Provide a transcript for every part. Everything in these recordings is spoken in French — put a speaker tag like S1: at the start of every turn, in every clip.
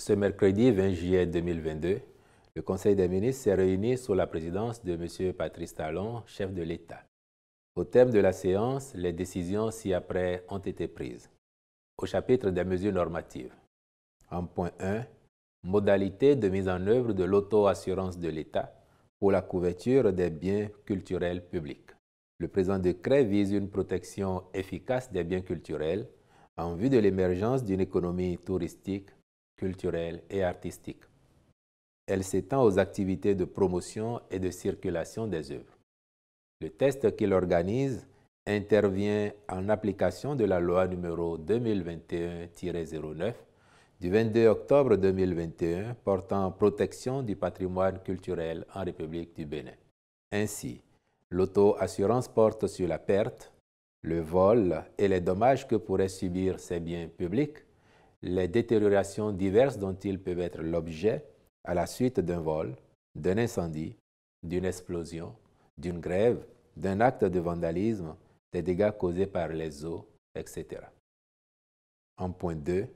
S1: Ce mercredi 20 juillet 2022, le Conseil des ministres s'est réuni sous la présidence de M. Patrice Talon, chef de l'État. Au terme de la séance, les décisions ci-après ont été prises. Au chapitre des mesures normatives. En point 1, modalité de mise en œuvre de l'auto-assurance de l'État pour la couverture des biens culturels publics. Le présent décret vise une protection efficace des biens culturels en vue de l'émergence d'une économie touristique, culturelle et artistique. Elle s'étend aux activités de promotion et de circulation des œuvres. Le texte qu'il organise intervient en application de la loi numéro 2021-09 du 22 octobre 2021 portant protection du patrimoine culturel en République du Bénin. Ainsi, l'auto-assurance porte sur la perte, le vol et les dommages que pourraient subir ces biens publics, les détériorations diverses dont ils peuvent être l'objet à la suite d'un vol, d'un incendie, d'une explosion, d'une grève, d'un acte de vandalisme, des dégâts causés par les eaux, etc. En point 2,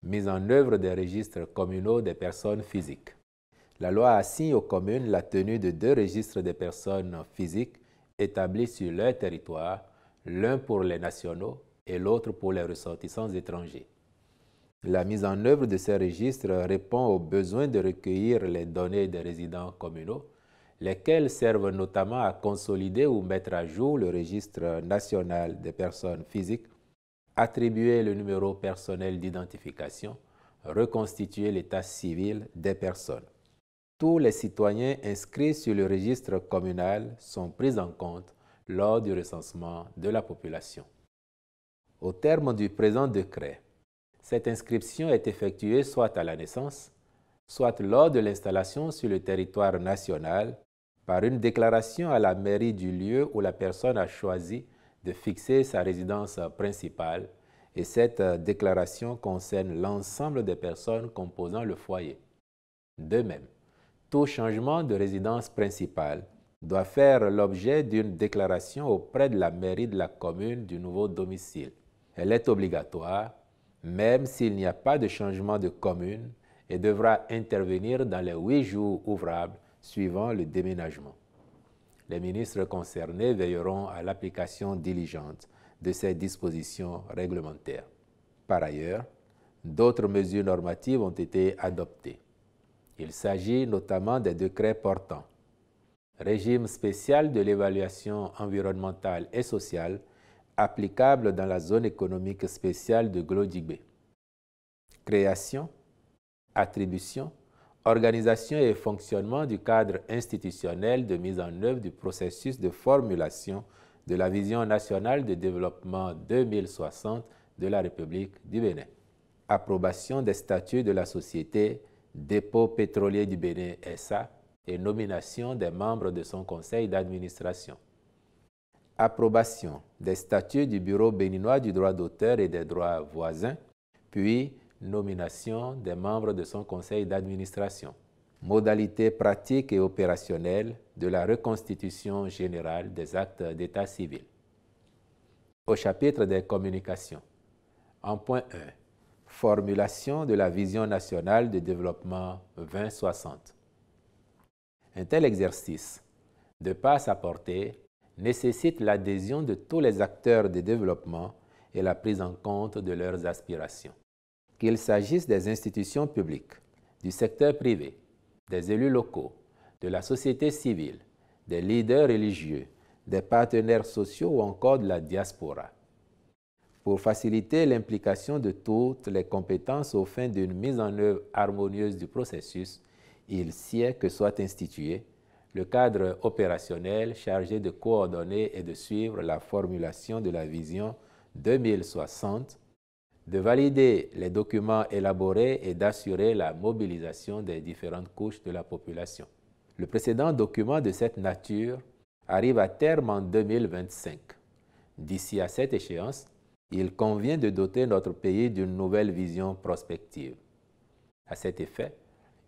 S1: mise en œuvre des registres communaux des personnes physiques. La loi assigne aux communes la tenue de 2 registres des personnes physiques établis sur leur territoire, l'un pour les nationaux et l'autre pour les ressortissants étrangers. La mise en œuvre de ces registres répond au besoin de recueillir les données des résidents communaux, lesquels servent notamment à consolider ou mettre à jour le registre national des personnes physiques, attribuer le numéro personnel d'identification, reconstituer l'état civil des personnes. Tous les citoyens inscrits sur le registre communal sont pris en compte lors du recensement de la population. Au terme du présent décret, cette inscription est effectuée soit à la naissance, soit lors de l'installation sur le territoire national par une déclaration à la mairie du lieu où la personne a choisi de fixer sa résidence principale, et cette déclaration concerne l'ensemble des personnes composant le foyer. De même, tout changement de résidence principale doit faire l'objet d'une déclaration auprès de la mairie de la commune du nouveau domicile. Elle est obligatoire, même s'il n'y a pas de changement de commune, et devra intervenir dans les 8 jours ouvrables suivant le déménagement. Les ministres concernés veilleront à l'application diligente de ces dispositions réglementaires. Par ailleurs, d'autres mesures normatives ont été adoptées. Il s'agit notamment des décrets portant régime spécial de l'évaluation environnementale et sociale applicable dans la zone économique spéciale de Glodjibé. Création, attribution, organisation et fonctionnement du cadre institutionnel de mise en œuvre du processus de formulation de la Vision nationale de développement 2060 de la République du Bénin. Approbation des statuts de la société Dépôt pétrolier du Bénin SA et nomination des membres de son conseil d'administration. Approbation des statuts du Bureau béninois du droit d'auteur et des droits voisins, puis nomination des membres de son conseil d'administration. Modalités pratiques et opérationnelles de la reconstitution générale des actes d'état civil. Au chapitre des communications. En point 1, formulation de la Vision nationale de développement 2060. Un tel exercice, de par sa portée, nécessite l'adhésion de tous les acteurs de développement et la prise en compte de leurs aspirations. Qu'il s'agisse des institutions publiques, du secteur privé, des élus locaux, de la société civile, des leaders religieux, des partenaires sociaux ou encore de la diaspora. Pour faciliter l'implication de toutes les compétences aux fins d'une mise en œuvre harmonieuse du processus, il sied que soit institué le cadre opérationnel chargé de coordonner et de suivre la formulation de la vision 2060, de valider les documents élaborés et d'assurer la mobilisation des différentes couches de la population. Le précédent document de cette nature arrive à terme en 2025. D'ici à cette échéance, il convient de doter notre pays d'une nouvelle vision prospective. À cet effet,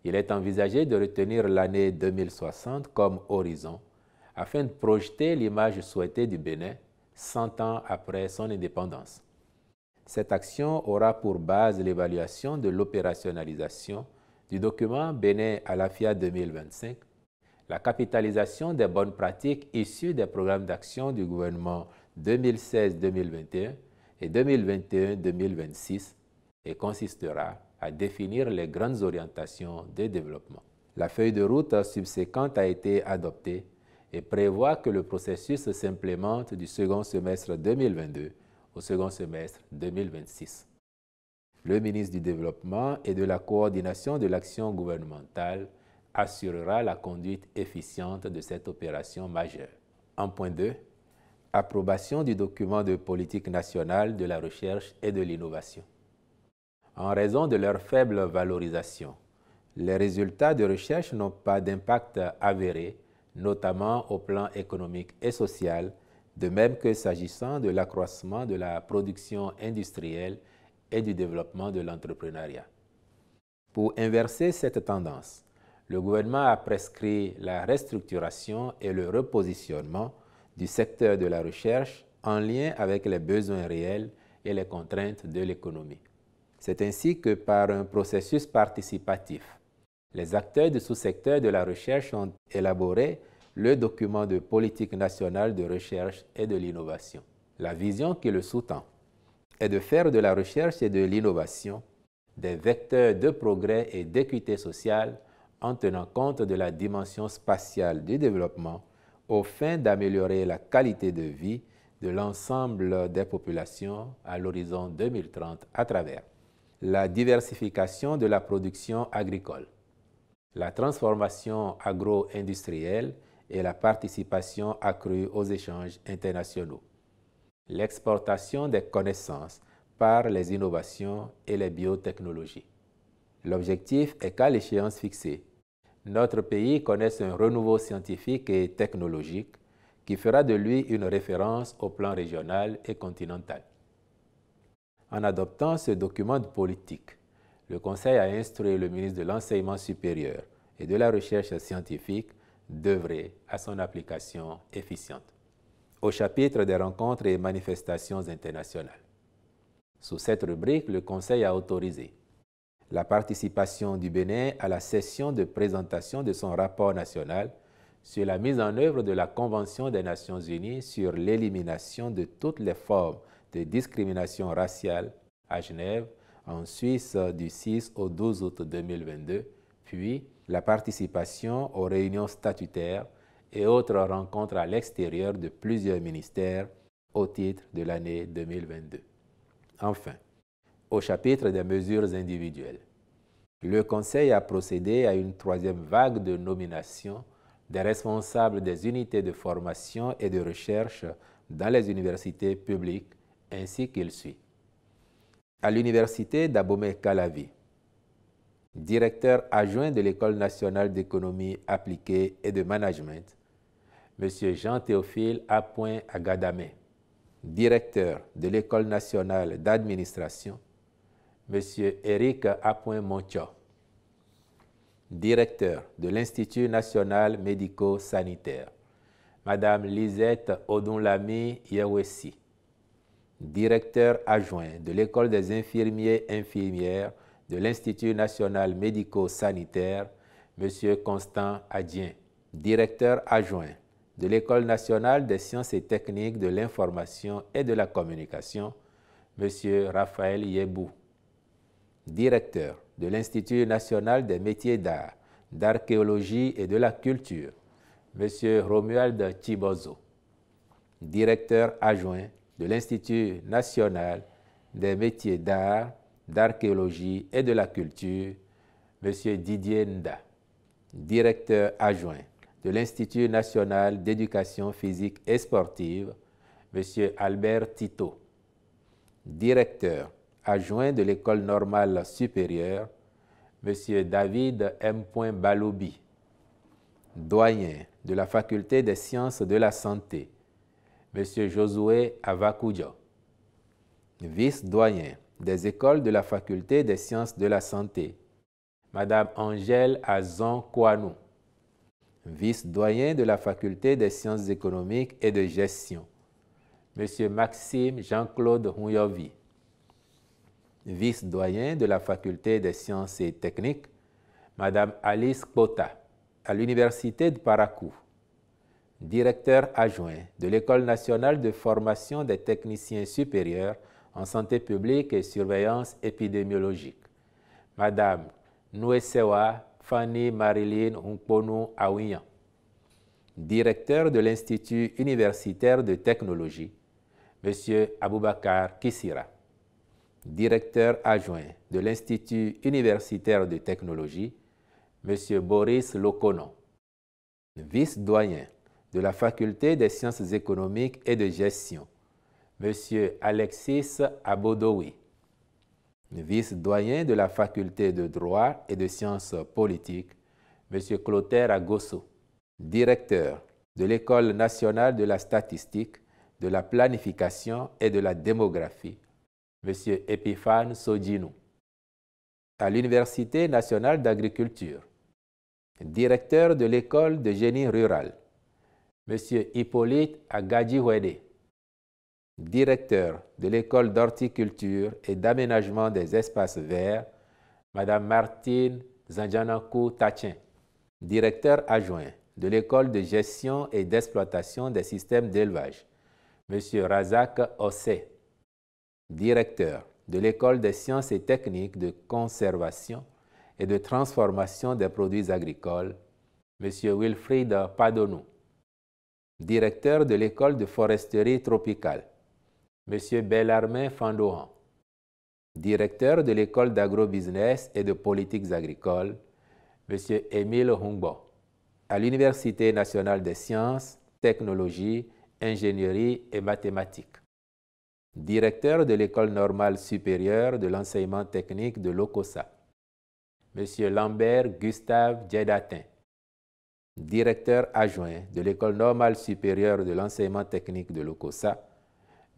S1: il est envisagé de retenir l'année 2060 comme horizon afin de projeter l'image souhaitée du Bénin 100 ans après son indépendance. Cette action aura pour base l'évaluation de l'opérationnalisation du document Bénin à l'AFIA 2025, la capitalisation des bonnes pratiques issues des programmes d'action du gouvernement 2016-2021 et 2021-2026 et consistera à définir les grandes orientations de développement. La feuille de route subséquente a été adoptée et prévoit que le processus s'implémente du second semestre 2022 au second semestre 2026. Le ministre du Développement et de la coordination de l'action gouvernementale assurera la conduite efficiente de cette opération majeure. En point 2, approbation du document de politique nationale de la recherche et de l'innovation. En raison de leur faible valorisation, les résultats de recherche n'ont pas d'impact avéré, notamment au plan économique et social, de même que s'agissant de l'accroissement de la production industrielle et du développement de l'entrepreneuriat. Pour inverser cette tendance, le gouvernement a prescrit la restructuration et le repositionnement du secteur de la recherche en lien avec les besoins réels et les contraintes de l'économie. C'est ainsi que par un processus participatif, les acteurs du sous-secteur de la recherche ont élaboré le document de politique nationale de recherche et de l'innovation. La vision qui le sous-tend est de faire de la recherche et de l'innovation des vecteurs de progrès et d'équité sociale en tenant compte de la dimension spatiale du développement aux fins d'améliorer la qualité de vie de l'ensemble des populations à l'horizon 2030 à travers la diversification de la production agricole, la transformation agro-industrielle et la participation accrue aux échanges internationaux, l'exportation des connaissances par les innovations et les biotechnologies. L'objectif est qu'à l'échéance fixée, notre pays connaisse un renouveau scientifique et technologique qui fera de lui une référence au plan régional et continental. En adoptant ce document de politique, le Conseil a instruit le ministre de l'Enseignement supérieur et de la Recherche scientifique d'œuvrer à son application efficiente. Au chapitre des rencontres et manifestations internationales. Sous cette rubrique, le Conseil a autorisé la participation du Bénin à la session de présentation de son rapport national sur la mise en œuvre de la Convention des Nations Unies sur l'élimination de toutes les formes de discrimination raciale à Genève, en Suisse, du 6 au 12 août 2022, puis la participation aux réunions statutaires et autres rencontres à l'extérieur de plusieurs ministères au titre de l'année 2022. Enfin, au chapitre des mesures individuelles, le Conseil a procédé à une troisième vague de nomination des responsables des unités de formation et de recherche dans les universités publiques, ainsi qu'il suit. À l'université d'Abomey-Calavi, directeur adjoint de l'École nationale d'économie appliquée et de management, M. Jean-Théophile Agadamé, directeur de l'École nationale d'administration, M. Éric Moncho, directeur de l'Institut national médico-sanitaire, Mme Lisette Odunlami Yewesi, directeur adjoint de l'École des infirmiers et infirmières de l'Institut national médico-sanitaire, M. Constant Adien, directeur adjoint de l'École nationale des sciences et techniques de l'information et de la communication, M. Raphaël Yebou, directeur de l'Institut national des métiers d'art, d'archéologie et de la culture, M. Romuald Chibozo, directeur adjoint de l'Institut national des métiers d'art, d'archéologie et de la culture, M. Didier Nda, directeur adjoint de l'Institut national d'éducation physique et sportive, M. Albert Tito, directeur adjoint de l'École normale supérieure, M. David M. Baloubi, doyen de la Faculté des sciences de la santé, M. Josué Avakoudio, vice-doyen des écoles de la Faculté des sciences de la santé, Mme Angèle Azon Kouanou, vice-doyen de la Faculté des sciences économiques et de gestion, M. Maxime Jean-Claude Houyovi, vice-doyen de la Faculté des sciences et techniques, Madame Alice Kpota, à l'Université de Parakou, directeur adjoint de l'École nationale de formation des techniciens supérieurs en santé publique et surveillance épidémiologique, Madame Nouessewa Fanny Marilyn Hunkponu Aouian, directeur de l'Institut universitaire de technologie, M. Aboubakar Kissira, directeur adjoint de l'Institut universitaire de technologie, M. Boris Lokonon, vice-doyen de la Faculté des sciences économiques et de gestion, M. Alexis Abodowi, vice-doyen de la Faculté de droit et de sciences politiques, M. Clotaire Agosso, directeur de l'École nationale de la statistique, de la planification et de la démographie, M. Epiphane Sodjinou, à l'Université nationale d'agriculture, directeur de l'École de génie rural, M. Hippolyte Agadjiwede, directeur de l'École d'horticulture et d'aménagement des espaces verts, Mme Martine Zanjanakou Tachin, directeur adjoint de l'École de gestion et d'exploitation des systèmes d'élevage, M. Razak Ossé, directeur de l'École des sciences et techniques de conservation et de transformation des produits agricoles, M. Wilfried Padonou, directeur de l'École de foresterie tropicale, M. Bellarmin Fandohan, directeur de l'École d'agrobusiness et de politiques agricoles, M. Émile Hungbo, à l'Université nationale des sciences, technologies, ingénierie et mathématiques, directeur de l'École normale supérieure de l'enseignement technique de l'OCOSA, M. Lambert Gustave Djedatin, directeur adjoint de l'École normale supérieure de l'enseignement technique de l'OCOSA,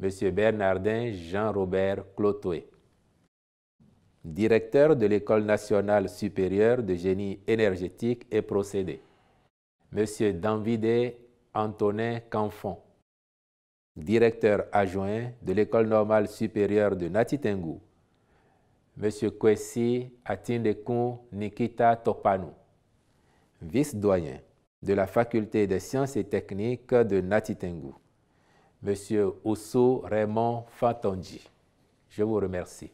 S1: M. Bernardin Jean-Robert Clotoé, directeur de l'École nationale supérieure de génie énergétique et procédés, M. Danvidé Antonin Canfon, directeur adjoint de l'École normale supérieure de Natitengu, M. Kwesi Atindekun Nikita Topanou, vice-doyen de la Faculté des sciences et techniques de Natitengu, M. Oussou Raymond Fatonji. Je vous remercie.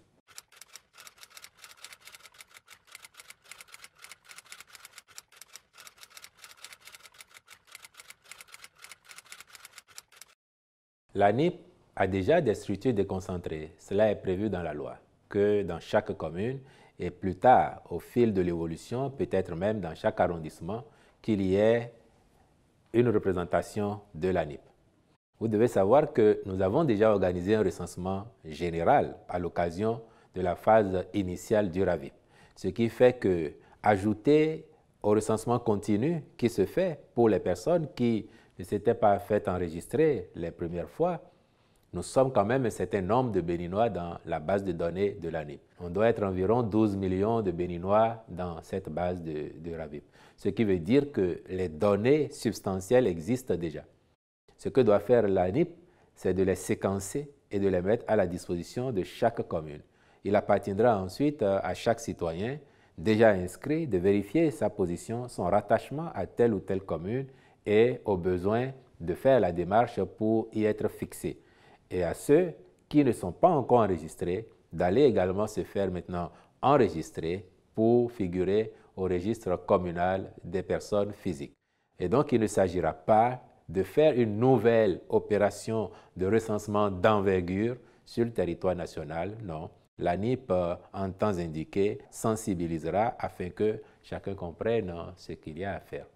S1: L'ANIP a déjà des structures déconcentrées. Cela est prévu dans la loi, que dans chaque commune et plus tard, au fil de l'évolution, peut-être même dans chaque arrondissement, qu'il y ait une représentation de l'ANIP. Vous devez savoir que nous avons déjà organisé un recensement général à l'occasion de la phase initiale du RAVIP. Ce qui fait que, ajouter au recensement continu qui se fait pour les personnes qui ne s'étaient pas fait enregistrer les premières fois, nous sommes quand même un certain nombre de Béninois dans la base de données de l'ANIP. On doit être environ 12 millions de Béninois dans cette base de RAVIP. Ce qui veut dire que les données substantielles existent déjà. Ce que doit faire l'ANIP, c'est de les séquencer et de les mettre à la disposition de chaque commune. Il appartiendra ensuite à chaque citoyen déjà inscrit de vérifier sa position, son rattachement à telle ou telle commune et au besoin de faire la démarche pour y être fixé. Et à ceux qui ne sont pas encore enregistrés, d'aller également se faire maintenant enregistrer pour figurer au registre communal des personnes physiques. Et donc, il ne s'agira pas de faire une nouvelle opération de recensement d'envergure sur le territoire national, non. L'ANIP, en temps indiqué, sensibilisera afin que chacun comprenne ce qu'il y a à faire.